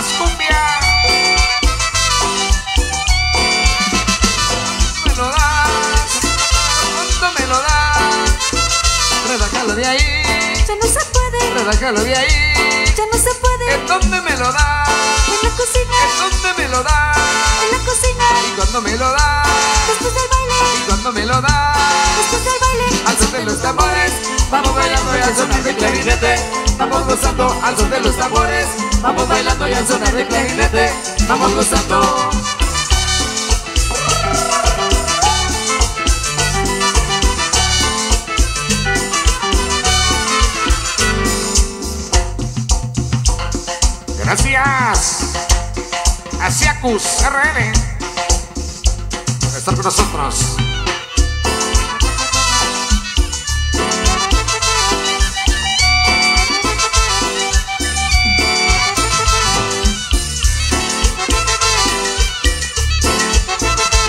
más cumbia. Me lo das, ¿cuándo me lo das? Redájalo de ahí, Ya no se puede, redájalo de ahí. ya no se puede. ¿En dónde me lo das? En la cocina, ¿En dónde me lo das? en la cocina. ¿Y cuándo me lo das? Después del baile, ¿Y cuándo me lo das? después del baile. Al son de los tambores, vamos bailando y al sonar de clarinete. Vamos gozando al son de los tambores. Vamos bailando y al sonar de clarinete. Vamos gozando. Gracias a Ciacus RL por estar con nosotros.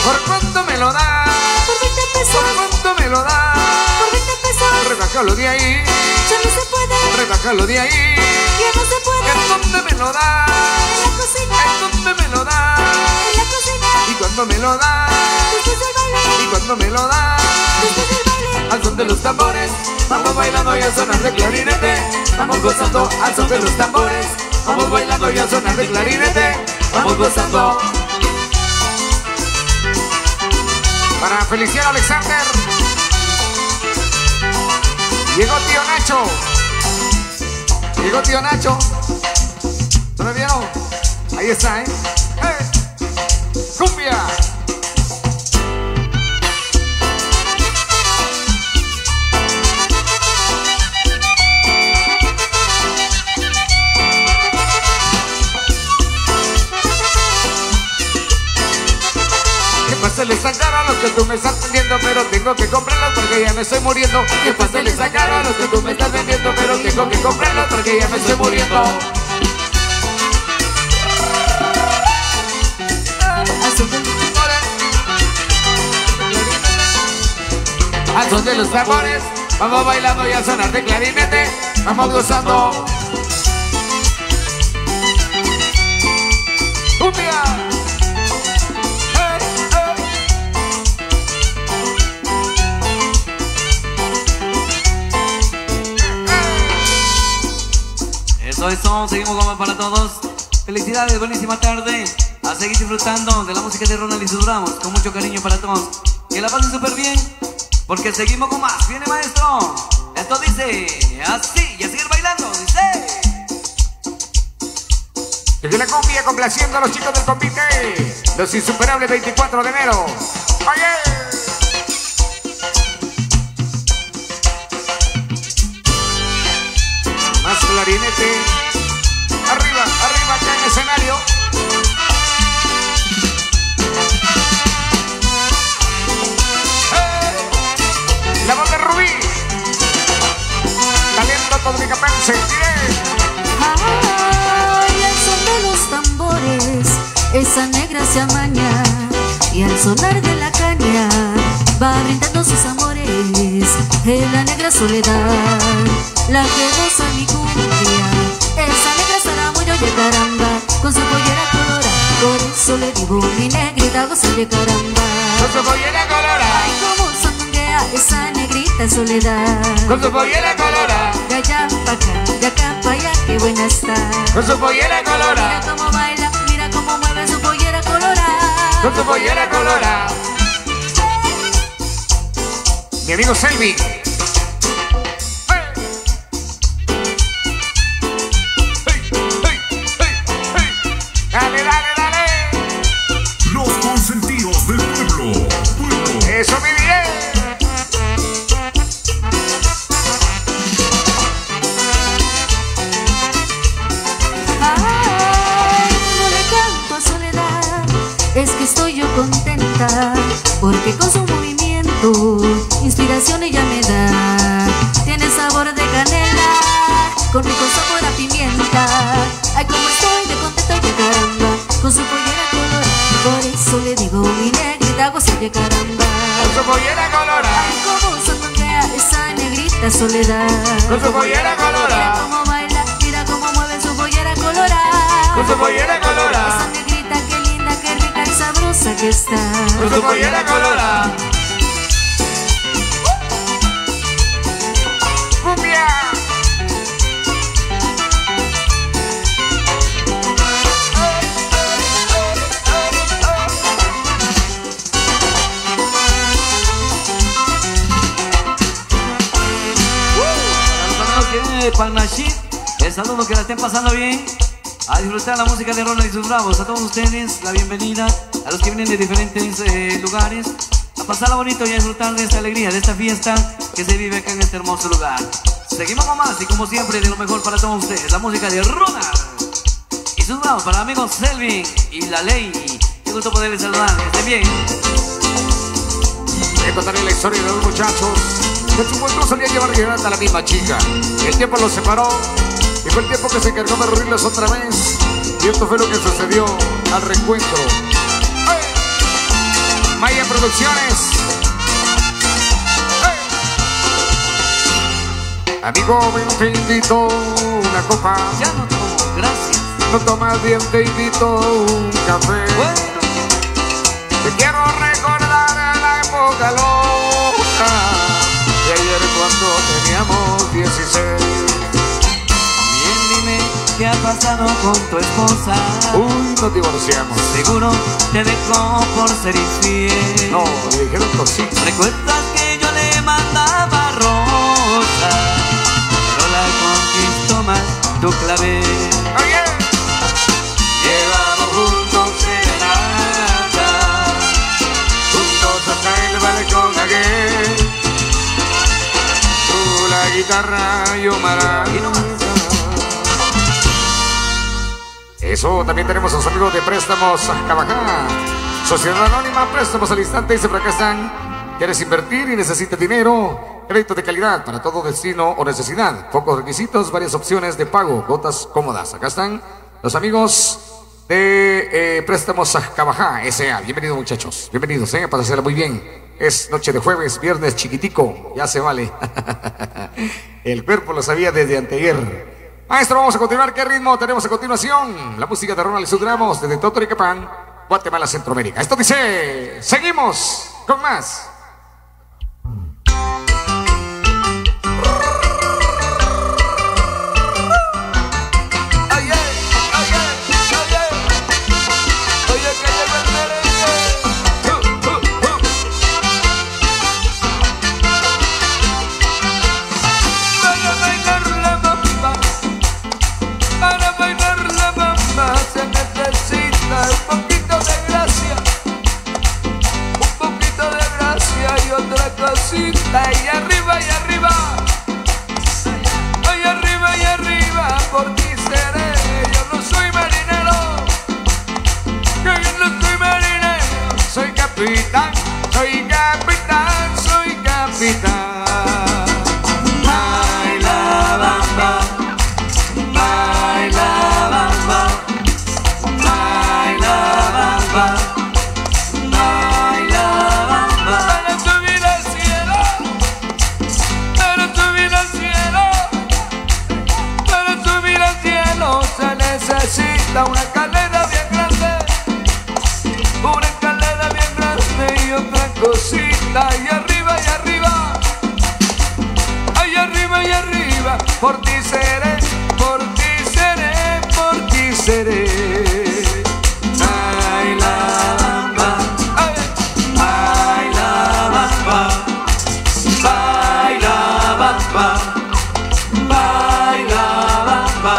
¿Por cuánto me lo das? Por 20 pesos, ¿Por cuánto me lo das? por 20 pesos. Redájalo de ahí, Ya no se puede, redájalo de ahí. ya no se puede. ¿En dónde me lo das? En la cocina, ¿En dónde me lo das? en la cocina. ¿Y cuándo me lo das? Después del baile, ¿Y cuándo me lo das? después del baile. Al son de los tambores, vamos bailando y al sonar de clarinete. Vamos gozando al son de los tambores. Vamos bailando y al sonar de clarinete. Vamos gozando. Para Feliciano Alexander. Llegó tío Nacho. Llegó tío Nacho. ¿No lo vieron? Ahí está, ¿eh? ¡Cumbia! Que pase esa cara a los que tú me estás vendiendo, pero tengo que comprarlos porque ya me estoy muriendo. Que pase esa cara a los que tú me estás vendiendo, pero tengo que comprarlos porque ya me estoy muriendo. Al son de los tambores, vamos bailando y al sonar de clarinete, vamos gozando. ¡Cumbia! Eso, seguimos con más para todos. Felicidades, buenísima tarde. A seguir disfrutando de la música de Ronald y sus Ramos, con mucho cariño para todos. Que la pasen súper bien, porque seguimos con más. Viene maestro. Esto dice así, y a seguir bailando, dice. Desde la cumbia complaciendo a los chicos del convite. Los insuperables 24 de enero. ¡Oye! Más clarinete. Arriba, arriba acá en el escenario. La voz de Rubí. Talento todricapense. Ay, al son de los tambores, esa negra se amaña, y al sonar de la caña va brindando sus amores. En la negra soledad, la que goza mi cumbia, esa negra estará muy oye caramba, con su pollera colorada. Por eso le digo mi negrita goza de caramba. Con su pollera colorada. Ay, como sandunguea esa negrita soledad. Con su pollera colorada. De allá pa' acá, de acá pa' allá, qué buena está. Con su pollera colorada. Mira cómo baila, mira cómo mueve su pollera colorada. Con su pollera colorada. Mi amigo Selvi. Dale, dale, dale. Los consentidos del pueblo. Eso, mi bien. Ay, no le canto a soledad, es que estoy yo contenta, porque con su movimiento inspiración ella me da. Tiene sabor de canela, con rico sabor a pimienta. Ay, como estoy de contenta, oye caramba, con su pollera colorada. Por eso le digo mi negrita goza de caramba. Con su pollera colorada. Ay, como sandunguea esa negrita soledad. Con su pollera colorada. Mira cómo baila, mira cómo mueve su pollera colorada. Con su pollera con tu pollera colorada. ¡Cumbia! Panachit, el saludo, que la estén pasando bien, a disfrutar la música de Ronald y sus bravos. A todos ustedes la bienvenida, a los que vienen de diferentes lugares, a pasarla bonito y a disfrutar de esta alegría, de esta fiesta que se vive acá en este hermoso lugar. Seguimos con más y como siempre de lo mejor para todos ustedes, la música de Ronald y sus bravos, para amigos Selvin y La Ley. Qué gusto poderles saludar, que estén bien. Voy a contarle la historia de los muchachos que su encuentro solía llevar a la misma chica. El tiempo los separó y fue el tiempo que se encargó de reunirlos otra vez. Y esto fue lo que sucedió al reencuentro. ¡Hey! Maya Producciones. ¡Hey! Amigo, ven, te invito una copa. Ya no tomo, gracias. No tomas bien, te invito un café. Bueno, Te quiero recordar la época loca de ayer cuando teníamos 16. bien, dime qué ha pasado con tu esposa. Uy, nos divorciamos. Seguro te dejó por ser infiel. No, le dijeron cositas. ¿Recuerdas que yo le mandaba rosas? Pero la conquistó más tu clavel. Oye, Llevamos juntos serenata, juntos hasta el balcón aquel. Tú la guitarra, yo maravillosa. Eso, también tenemos a los amigos de Préstamos Cabajá. Sociedad Anónima, préstamos al instante y se fracasan. ¿Quieres invertir y necesitas dinero? Crédito de calidad para todo destino o necesidad. Pocos requisitos, varias opciones de pago, cuotas cómodas. Acá están los amigos de Préstamos Cabajá S.A. Bienvenidos, muchachos. Bienvenidos, para hacerla muy bien. Es noche de jueves, viernes chiquitico. Ya se vale. El cuerpo lo sabía desde anteayer. Maestro, vamos a continuar. ¿Qué ritmo tenemos a continuación? La música de Ronald y sus gramos desde Totoricapán, Guatemala, Centroamérica. Esto dice, seguimos con más. Y arriba, ay, arriba, por ti seré. Yo no soy marinero, soy capitán, soy capitán, soy capitán. Baila bamba, baila bamba, baila bamba. Necesita una escalera bien grande y otra cosita. Y arriba, ay, arriba, por ti seré, por ti seré, por ti seré. Ay, la bamba, ay, la bamba, baila bamba, baila bamba.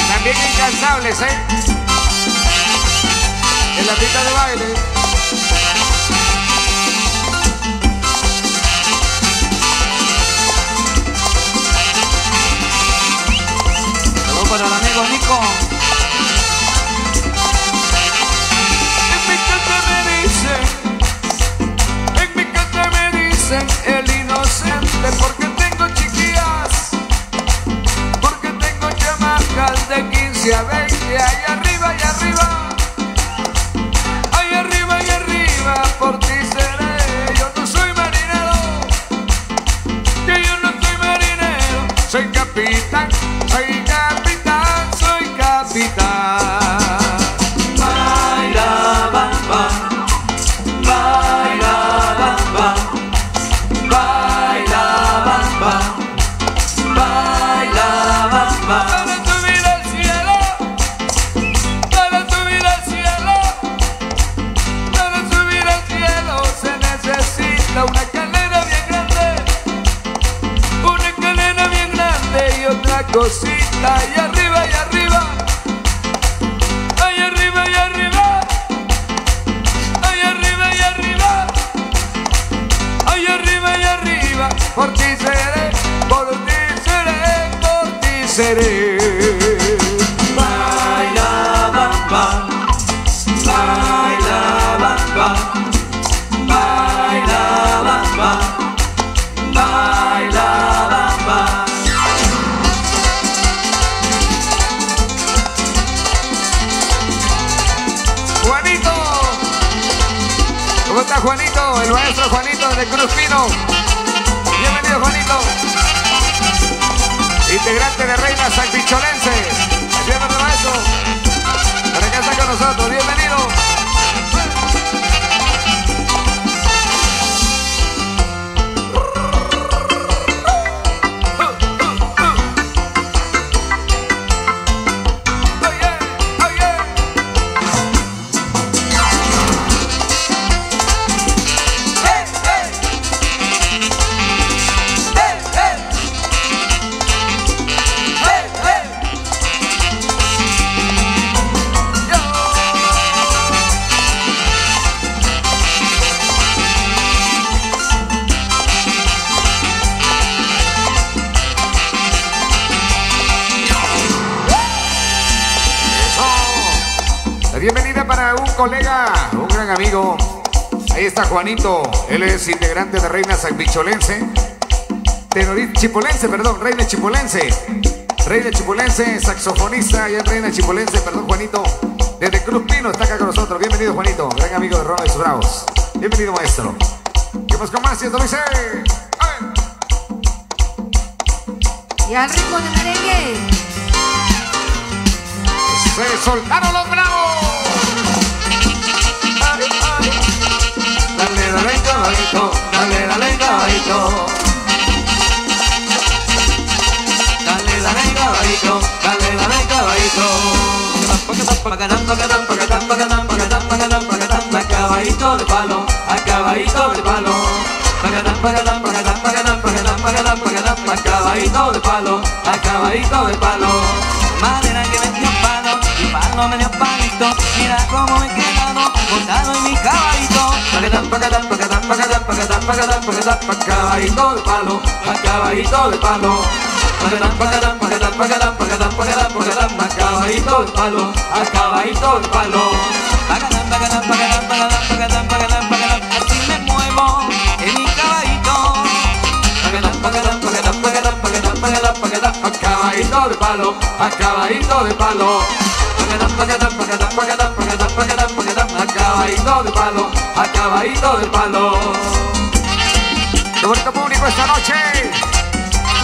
También incansables, en la pista de baile. Saludos para el amigo Nico. En mi casa me dicen el inocente, porque tengo chiquillas, porque tengo chamacas de 15 Provincia Bella, y arriba, y arriba. Ay, arriba, y arriba, por ti seré. Yo no soy marinero, que yo no soy marinero. Soy capitán, soy capitán, soy capitán. Baila, bam, bam. Baila, bam, bam. Baila, bam, bam. Baila, bam, bam. Para subir al cielo, para subir al cielo, para subir al cielo se necesita una escalera bien grande, una escalera bien grande y otra cosita. Y arriba, y arriba. Ay, arriba, y arriba. Ay, arriba, y arriba. Ay, arriba, y arriba. Por ti seré, por ti seré, por ti seré. Baila, bam, bam. Baila, bam, bam. Baila, bam, bam. Baila, bam, bam. Juanito, ¿cómo está Juanito? El maestro Juanito de Cruz Pino. Bienvenido, Juanito. Integrante de Reina Sanpicholense. Bienvenido, maestro. Para que está con nosotros. Bienvenido. La bienvenida para un colega, un gran amigo. Ahí está Juanito. Él es integrante de Reina Sanpicholense. Chipolense, perdón, Reina Chipolense. Reina Chipolense, saxofonista allá en Reina Chipolense, perdón, Juanito. Desde Cruz Pino está acá con nosotros. Bienvenido, Juanito, gran amigo de Ronald y sus Bravos. Bienvenido, maestro. Vamos con más y esto dice. Y al ritmo de merengue. Se soltaron los bravos. Dale, dale, caballito. Dale, dale, caballito. Dale, dale, caballito. Dale, dale, caballito. A caballito de palo, a caballito de palo. A caballito de palo, a caballito de palo. Madera que me dio palo y palo me dio palito. Mira cómo me he quedado montado en mi caballito. A caballito de palo, a caballito de palo. A caballito de palo, a caballito de palo. Así me muevo en mi caballito. A caballito de palo, a caballito de palo. A caballito de palo, a caballito de palo. Qué bonito público esta noche.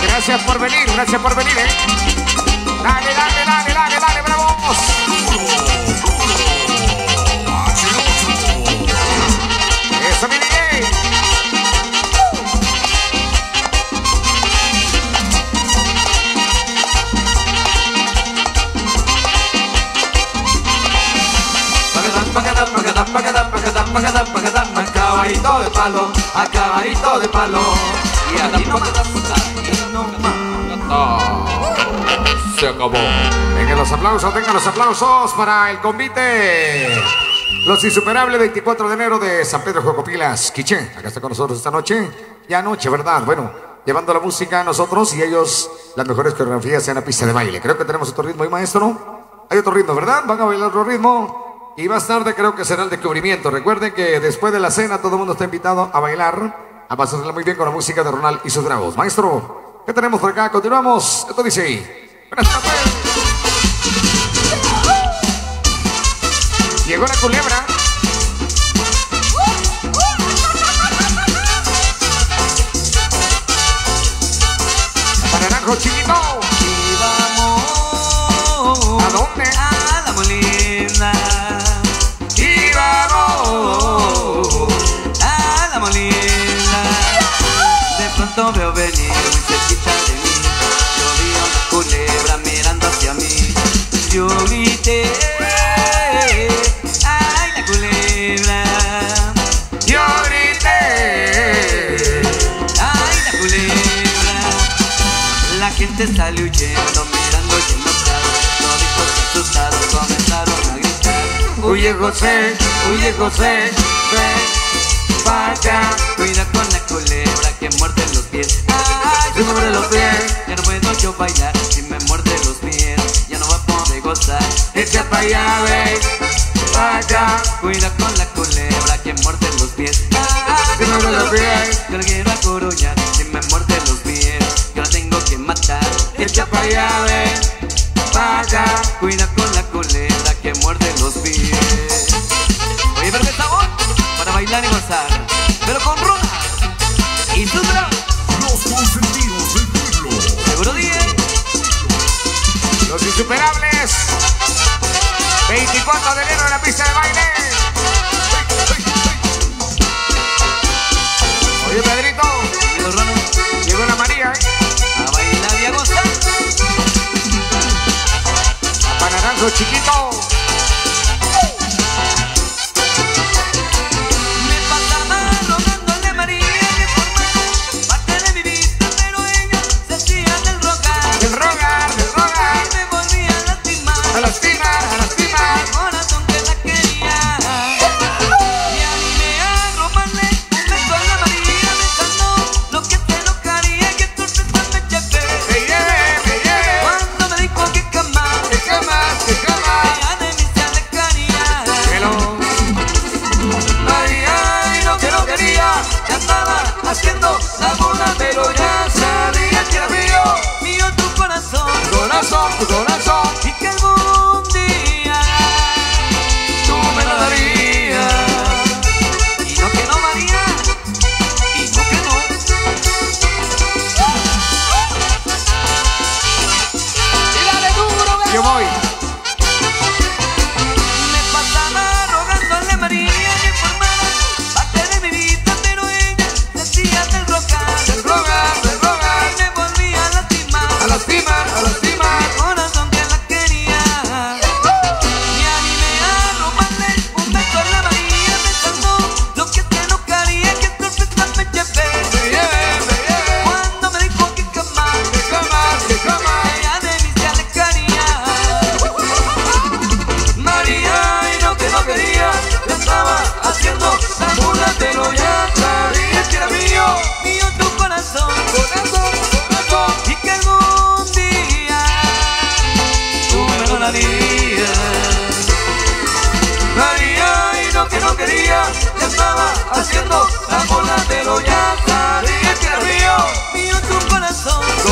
Gracias por venir, Dale, dale, dale, dale, dale, bravos. Eso, mi DJ. A caballito de palo, a caballito de palo. Y aquí no Se acabó. Vengan los aplausos para el convite. Los insuperables 24 de enero de San Pedro Jocopilas. Quiché, acá está con nosotros esta noche. Ya anoche, ¿verdad? Bueno, llevando la música a nosotros y ellos las mejores coreografías en la pista de baile. Creo que tenemos otro ritmo ahí, maestro. Hay otro ritmo, ¿verdad? Van a bailar otro ritmo. Y más tarde creo que será el descubrimiento. Recuerden que después de la cena todo el mundo está invitado a bailar, a pasarla muy bien con la música de Ronald y sus Bravos. Maestro, ¿qué tenemos por acá? Continuamos. Esto dice ahí. Buenas tardes. Llegó la culebra. Para Naranjo Chiquito. Y vamos. ¿A dónde? A la Molina. Y vamos A la Molina. De pronto veo venir muy cerquita de mí. Yo vi una culebra mirando hacia mí. Yo grité, ay la culebra. yo grité. Ay la culebra. La gente salió huyendo, mirando y enojados. Toditos asustados comenzaron a gritar. Huye José, ven, vaya. Cuida con la culebra que muerde los pies. Ay, Se muerde los pies. ya no puedo yo bailar si me muerde los pies. Ya no va a poder gozar. Echa pa' allá, ven, vaya. Cuida con la culebra que muerde los pies. Ay, Se muerde los pies. yo la quiero acurruñar si me muerde los pies. Yo la tengo que matar. Echa pa' allá, ven, vaya. Cuida con la culebra que muerde los pies. Oye, pero qué sabor para bailar y gozar, pero con Runa y sus bravos. Los consentidos del pueblo. Seguro 10. Los insuperables. 24 de enero en la pista de baile. Oye, Pedrito, Amigo Rana, llegó la María, a bailar y a gozar. para Naranjo Chiquito. Me pasaba rogándole a María que formara parte de mi vida, pero ella se hacía del rogar. Del rogar, Y me volvía a lastimar. a lastimar, a lastimar. El corazón que la quería. Y animé a robarle un beso a la María, pensando lo que te enojaría y que sorpresa me llevé. Me lleve, Cuando me dijo que jamás que jamás, que jamás. ella de mí se alejaría. Pero María, y lo que no quería, ya estaba haciendo la burla, pero ya sabía que era mío tu corazón, tu corazón, y que algún día tú me lo darías. Y no que no, María, y no que no. y dale duro, yo voy. Me pasaba rogándole a María que formara parte de mi vida, pero ella se hacía del rogar. Del rogar, del rogar. Y me volvía a lastimar. A lastimar, a lastimar. El corazón que la quería. Y animé a robarle un beso a la María, pensando lo que te enojaría, que sorpresa me llevé. Me lleve, Cuando me dijo que jamás que jamás, que jamás. ella de mí se alejaría. María, y lo que no quería, ya estaba haciendo la burla, pero ya sabía que era mío tu corazón, y que algún día tú me lo darías. María, y lo que no quería, ya estaba haciendo la burla, pero ya sabía que era mío tu corazón, Tu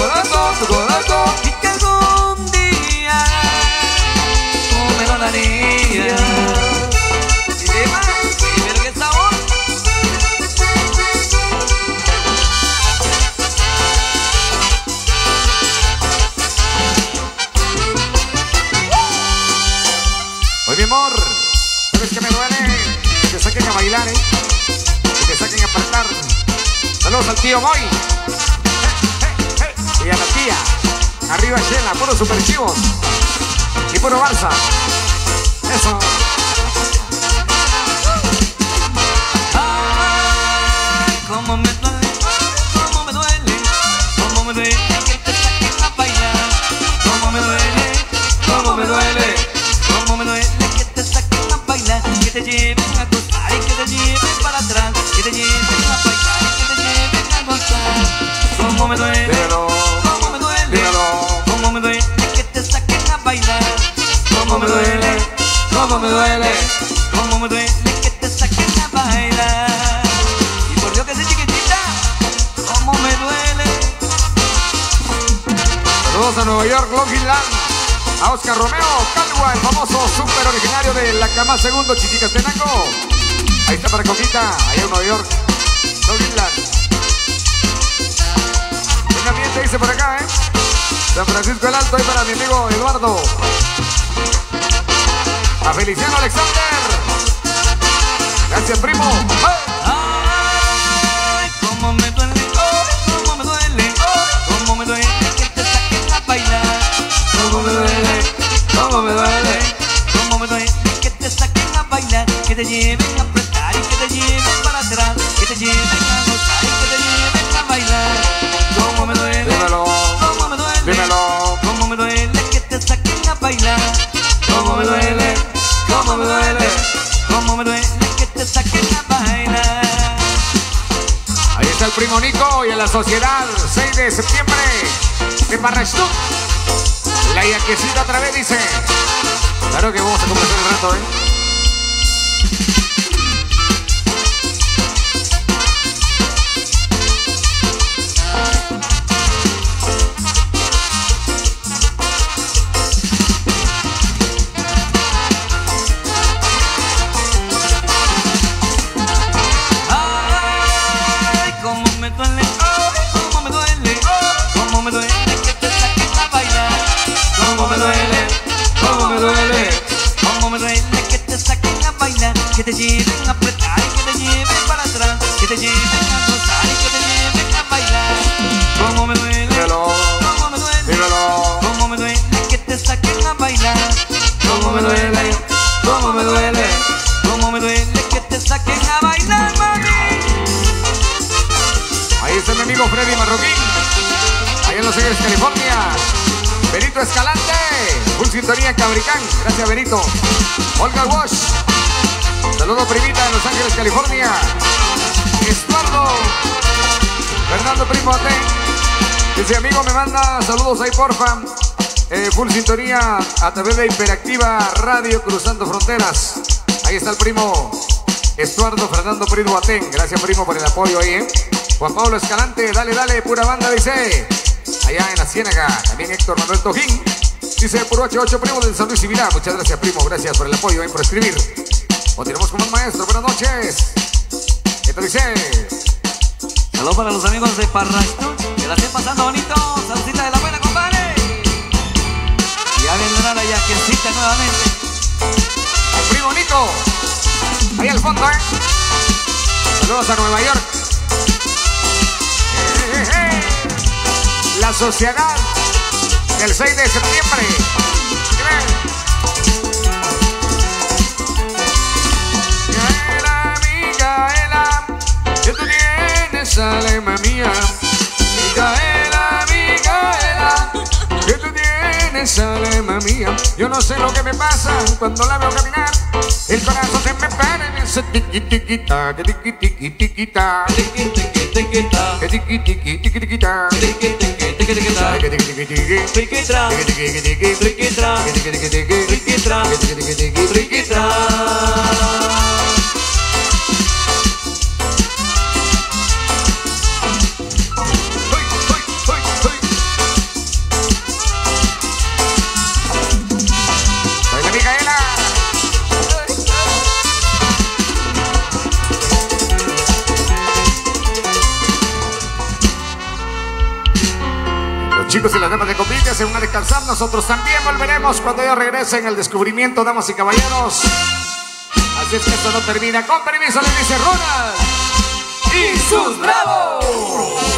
corazón. y que algún día tú me lo darías. Y demás, y ver qué sabor. Oye, mi amor, ¿sabes qué me duele? Que te saquen a bailar, que te saquen a apartar. Saludos al tío Moy. Y a la tía. Arriba Shela, puro super chivos. Y puro Barça. Eso. Ay, cómo me duele, cómo me duele, cómo me duele que te saquen a bailar. Cómo me duele, cómo me duele, cómo me duele que te saquen a bailar. Que te lleven a gozar y que te lleven para atrás. Que te lleven a bailar y que te lleven a gozar. Cómo me duele, Dímelo. cómo me duele, Dímelo. cómo me duele que te saquen a bailar. Cómo me duele, cómo me duele, cómo me duele que te saquen a bailar. Y por Dios que soy chiquitita, cómo me duele. Saludos a Nueva York, Long Island. A Oscar Romeo Calua, el famoso super originario de La Cama Segundo, Chichicastenango. Ahí está para Coquita, allá en Nueva York. Long Island. Un ambiente dice por acá, San Francisco el Alto, ahí para mi amigo Eduardo. A Feliciano Alexander. Gracias, primo. Ay, cómo me duele, cómo me duele, cómo me duele que te saquen a bailar. Cómo me duele, cómo me duele, cómo me duele que te saquen a bailar, que te lleven a apretar y que te lleven para atrás, que te lleven a gozar y que te lleven a bailar. Cómo me duele, Dímelo, cómo me duele, dímelo. cómo me duele que te saquen a bailar. Cómo me duele, cómo me duele, cómo me duele que te saquen a bailar. Ahí está el primo Nico y en la sociedad 6 de septiembre de Parrastú. La yaquecita otra vez dice. Claro que vamos a complacer el rato, Ay, cómo me duele, cómo me duele, cómo me duele que te saquen a bailar. Cómo me duele, cómo me duele, cómo me duele que te saquen a bailar, que te lleven a apretar y que te lleven para atrás, que te lleven a gozar y que te lleven a bailar. Cómo me duele, Dímelo, cómo me duele, dímelo. cómo me duele que te saquen a bailar. Cómo me duele, cómo me duele, cómo me duele que te saquen a bailar, mami. Ahí está mi amigo Freddy Marroquín. Allá en Los Ángeles, California. Benito Escalante. Full sintonía Cabricán. Gracias, Benito. Olga Wash. Saludos, primita, en Los Ángeles, California. Estuardo. Fernando Primo Ate. Dice, amigo, me manda saludos ahí, porfa. Full sintonía a través de Hiperactiva Radio Cruzando Fronteras. Ahí está el primo Estuardo Fernando Primo Atén. Gracias, primo, por el apoyo ahí, Juan Pablo Escalante, dale, dale, pura banda, dice. Allá en la Ciénaga. También Héctor Manuel Tojín. Dice, puro H8, primo de San Luis y Virá. Muchas gracias, primo. Gracias por el apoyo y por escribir. Continuamos con un maestro. Buenas noches. Esto dice. Saludos para los amigos de Parrastú, que la estén pasando bonito. Saludcita de la buena, compadre. Ya vendrá la yaquecita nuevamente. El primo Nico. Ahí al fondo, Saludos a Nueva York. La sociedad del 6 de septiembre. Micaela, Micaela, que tú tienes alma mía. Micaela, Micaela, que tú tienes alma mía. Yo no sé lo que me pasa cuando la veo caminar. El corazón se me para y me hace tiqui tiquita, que tiqui tiqui tiquita, Tiqui, tiqui, tiquita. que tiqui tiqui tiqui tiquita, Tiqui, tiqui, tiqui, tiquita. que tiqui tiqui tiqui, Triquitra, que tiqui tiqui tiqui, triquitra, que tiqui tiqui tiqui, triquitra, que tiqui tiqui tiqui, triquitra. Hoy, hoy, hoy, hoy. Soy la Micaela. Los chicos y las damas de Copita se van a descansar. Nosotros también volveremos cuando ellos regresen. El descubrimiento, damas y caballeros. Así es que esto no termina. Con permiso, le dice Ronald y sus bravos.